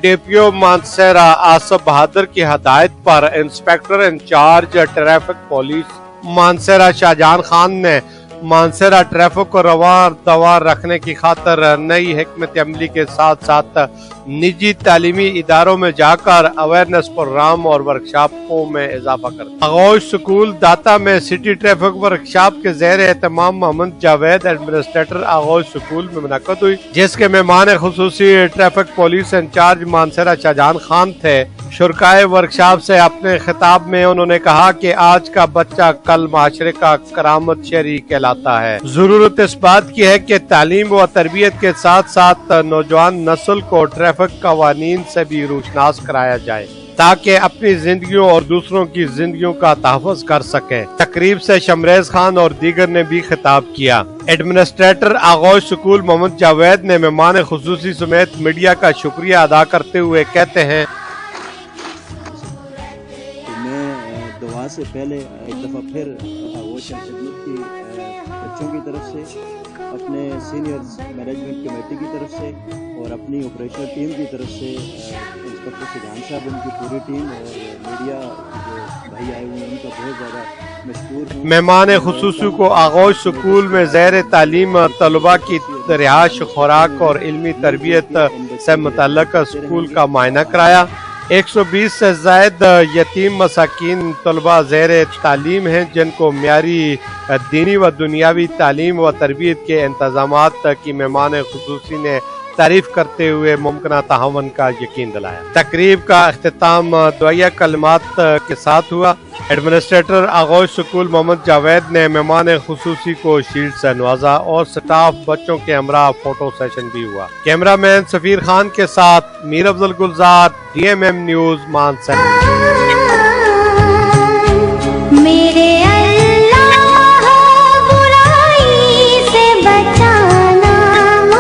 DPO Mansehra Asif बहादुर की हदायत पर inspector incharge traffic police Mansehra Shahjahan Khan ने मानसेरा ट्रैफिक को रवां रखने की खातिर नई हिकमत अमली के साथ साथ निजी तालीमी इदारों में जाकर अवेयरनेस प्रोग्राम और वर्कशॉपों में इजाफा करता। आगोश स्कूल दाता में सिटी ट्रैफिक वर्कशॉप के ज़ेर एहतमाम मोहम्मद जावेद एडमिनिस्ट्रेटर आगोश स्कूल में मुनक़्क़द हुई, जिसके मेहमान खुसूसी traffic police incharge Mansehra Shahjahan Khan थे। शुरकाए वर्कशॉप से अपने खिताब में उन्होंने कहा कि आज का बच्चा कल माशरे का करामत शहरी कहलाता है। जरूरत इस बात की है कि तालीम व तरबियत के साथ साथ नौजवान नस्ल को ट्रैफिक कवानीन से भी रोशनास कराया जाए ताकि अपनी जिंदगियों और दूसरों की जिंदगियों का तहफ़्फ़ुज़ कर सकें। तकरीब से शमरेज खान और दीगर ने भी खिताब किया। एडमिनिस्ट्रेटर आगोश स्कूल मोहम्मद जावेद ने मेहमान खुसूसी समेत मीडिया का शुक्रिया अदा करते हुए कहते हैं, दुआ से पहले एक दफ़ा फिर आगोश खिदमत की बच्चों की तरफ से, अपने सीनियर मैनेजमेंट कमेटी की तरफ से और अपनी ऑपरेशनल टीम की तरफ से इंस्पेक्टर शाहजहान साहब, उनकी पूरी टीम और मीडिया जो भाई आए हुए हैं उनका बहुत ज़्यादा मशकूर हूँ। मेहमान खुसूसी को आगोश स्कूल में ज़ेर तालीम तलबा की रिहाइश, खुराक और इल्मी तरबियत से मुतल्लक स्कूल का मुआयना कराया। 120 से ज़ायद यतीम मसाकीन तलबा ज़ेर तालीम हैं, जिनको मियारी दीनी व दुनियावी तालीम व तरबियत के इंतज़ामात की मेहमान खुसूसी ने तारीफ करते हुए मुमकिन तावन का यकीन दिलाया। तकरीब का अख्तिताम दुआया कलमात के साथ हुआ। एडमिनिस्ट्रेटर आगोश स्कूल मोहम्मद जावेद ने मेहमान खुसूसी को शील्ड से नवाजा और स्टाफ बच्चों के हमरा फोटो सेशन भी हुआ। कैमरामैन सफीर खान के साथ मीर अफजल गुलजार, DMM न्यूज़ मानसेरा।